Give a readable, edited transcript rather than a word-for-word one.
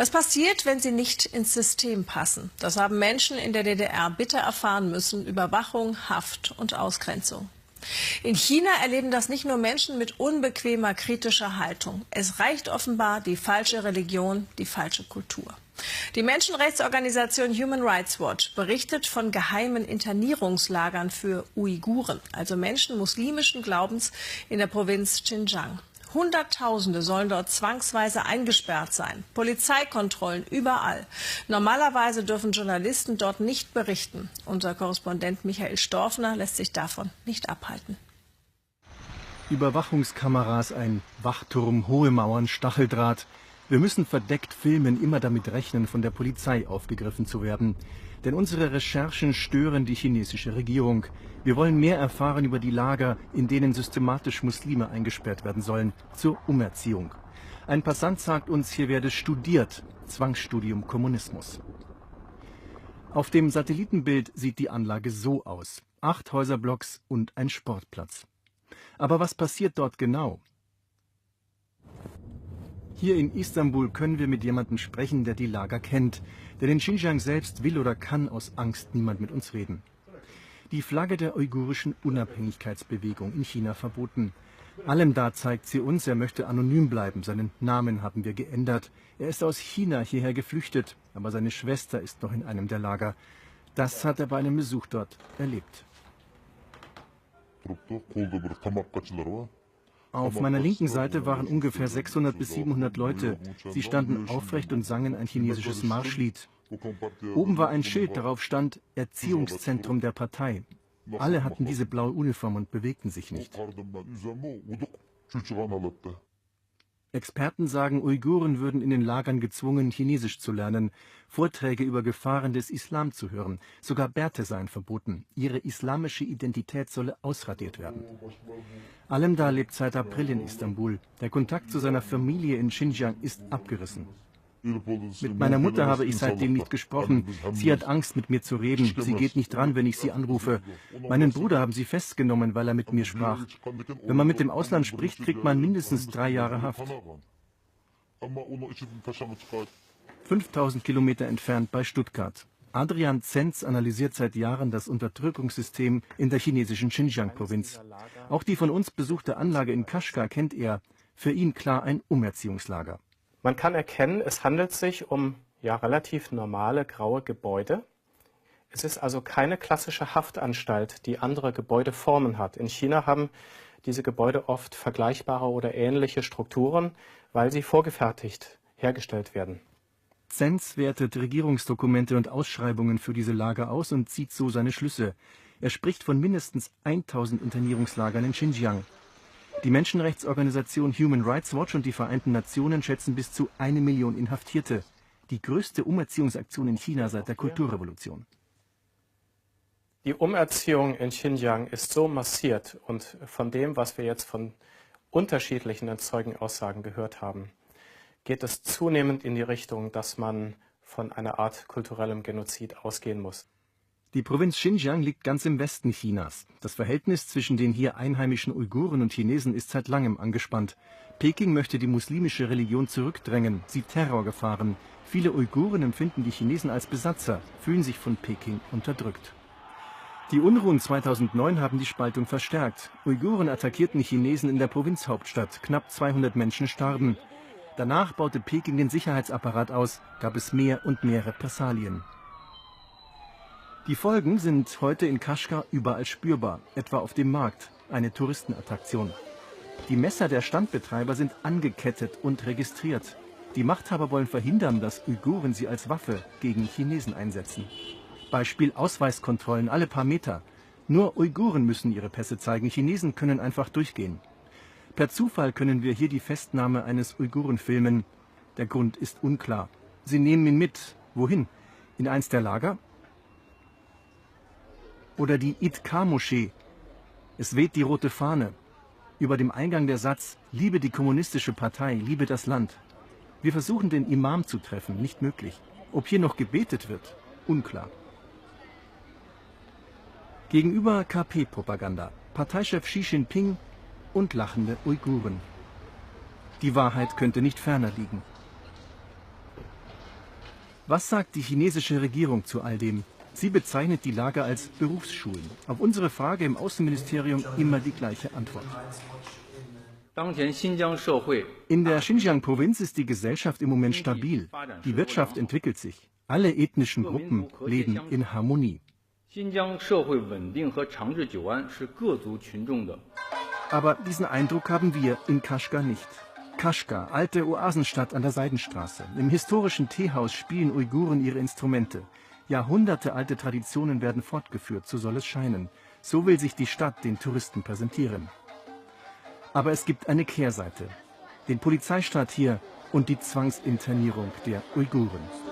Was passiert, wenn sie nicht ins System passen? Das haben Menschen in der DDR bitter erfahren müssen. Überwachung, Haft und Ausgrenzung. In China erleben das nicht nur Menschen mit unbequemer, kritischer Haltung. Es reicht offenbar die falsche Religion, die falsche Kultur. Die Menschenrechtsorganisation Human Rights Watch berichtet von geheimen Internierungslagern für Uiguren, also Menschen muslimischen Glaubens in der Provinz Xinjiang. Hunderttausende sollen dort zwangsweise eingesperrt sein. Polizeikontrollen überall. Normalerweise dürfen Journalisten dort nicht berichten. Unser Korrespondent Michael Storfner lässt sich davon nicht abhalten. Überwachungskameras, ein Wachturm, hohe Mauern, Stacheldraht. Wir müssen verdeckt filmen, immer damit rechnen, von der Polizei aufgegriffen zu werden. Denn unsere Recherchen stören die chinesische Regierung. Wir wollen mehr erfahren über die Lager, in denen systematisch Muslime eingesperrt werden sollen, zur Umerziehung. Ein Passant sagt uns, hier werde studiert, Zwangsstudium Kommunismus. Auf dem Satellitenbild sieht die Anlage so aus. 8 Häuserblocks und ein Sportplatz. Aber was passiert dort genau? Hier in Istanbul können wir mit jemandem sprechen, der die Lager kennt. Denn in Xinjiang selbst will oder kann aus Angst niemand mit uns reden. Die Flagge der uigurischen Unabhängigkeitsbewegung in China verboten. Alemdar zeigt sie uns, er möchte anonym bleiben. Seinen Namen haben wir geändert. Er ist aus China hierher geflüchtet, aber seine Schwester ist noch in einem der Lager. Das hat er bei einem Besuch dort erlebt. Auf meiner linken Seite waren ungefähr 600 bis 700 Leute. Sie standen aufrecht und sangen ein chinesisches Marschlied. Oben war ein Schild, darauf stand Erziehungszentrum der Partei. Alle hatten diese blaue Uniform und bewegten sich nicht. Experten sagen, Uiguren würden in den Lagern gezwungen, Chinesisch zu lernen, Vorträge über Gefahren des Islam zu hören. Sogar Bärte seien verboten. Ihre islamische Identität solle ausradiert werden. Alemdar lebt seit April in Istanbul. Der Kontakt zu seiner Familie in Xinjiang ist abgerissen. Mit meiner Mutter habe ich seitdem nicht gesprochen. Sie hat Angst, mit mir zu reden. Sie geht nicht dran, wenn ich sie anrufe. Meinen Bruder haben sie festgenommen, weil er mit mir sprach. Wenn man mit dem Ausland spricht, kriegt man mindestens 3 Jahre Haft. 5000 Kilometer entfernt bei Stuttgart. Adrian Zenz analysiert seit Jahren das Unterdrückungssystem in der chinesischen Xinjiang-Provinz. Auch die von uns besuchte Anlage in Kashgar kennt er. Für ihn klar ein Umerziehungslager. Man kann erkennen, es handelt sich um relativ normale graue Gebäude. Es ist also keine klassische Haftanstalt, die andere Gebäudeformen hat. In China haben diese Gebäude oft vergleichbare oder ähnliche Strukturen, weil sie vorgefertigt hergestellt werden. Zenz wertet Regierungsdokumente und Ausschreibungen für diese Lager aus und zieht so seine Schlüsse. Er spricht von mindestens 1000 Internierungslagern in Xinjiang. Die Menschenrechtsorganisation Human Rights Watch und die Vereinten Nationen schätzen bis zu 1 Million Inhaftierte. Die größte Umerziehungsaktion in China seit der Kulturrevolution. Die Umerziehung in Xinjiang ist so massiert und von dem, was wir jetzt von unterschiedlichen Zeugenaussagen gehört haben, geht es zunehmend in die Richtung, dass man von einer Art kulturellem Genozid ausgehen muss. Die Provinz Xinjiang liegt ganz im Westen Chinas. Das Verhältnis zwischen den hier einheimischen Uiguren und Chinesen ist seit langem angespannt. Peking möchte die muslimische Religion zurückdrängen, sieht Terrorgefahren. Viele Uiguren empfinden die Chinesen als Besatzer, fühlen sich von Peking unterdrückt. Die Unruhen 2009 haben die Spaltung verstärkt. Uiguren attackierten Chinesen in der Provinzhauptstadt. Knapp 200 Menschen starben. Danach baute Peking den Sicherheitsapparat aus, gab es mehr und mehr Repressalien. Die Folgen sind heute in Kashgar überall spürbar, etwa auf dem Markt, eine Touristenattraktion. Die Messer der Standbetreiber sind angekettet und registriert. Die Machthaber wollen verhindern, dass Uiguren sie als Waffe gegen Chinesen einsetzen. Beispiel Ausweiskontrollen alle paar Meter. Nur Uiguren müssen ihre Pässe zeigen, Chinesen können einfach durchgehen. Per Zufall können wir hier die Festnahme eines Uiguren filmen. Der Grund ist unklar. Sie nehmen ihn mit. Wohin? In eins der Lager? Oder die Id-Kar-Moschee. Es weht die rote Fahne. Über dem Eingang der Satz, liebe die kommunistische Partei, liebe das Land. Wir versuchen den Imam zu treffen, nicht möglich. Ob hier noch gebetet wird, unklar. Gegenüber KP-Propaganda, Parteichef Xi Jinping und lachende Uiguren. Die Wahrheit könnte nicht ferner liegen. Was sagt die chinesische Regierung zu all dem? Sie bezeichnet die Lager als Berufsschulen. Auf unsere Frage im Außenministerium immer die gleiche Antwort. In der Xinjiang-Provinz ist die Gesellschaft im Moment stabil. Die Wirtschaft entwickelt sich. Alle ethnischen Gruppen leben in Harmonie. Aber diesen Eindruck haben wir in Kashgar nicht. Kashgar, alte Oasenstadt an der Seidenstraße. Im historischen Teehaus spielen Uiguren ihre Instrumente. Jahrhundertealte Traditionen werden fortgeführt, so soll es scheinen. So will sich die Stadt den Touristen präsentieren. Aber es gibt eine Kehrseite. Den Polizeistaat hier und die Zwangsinternierung der Uiguren.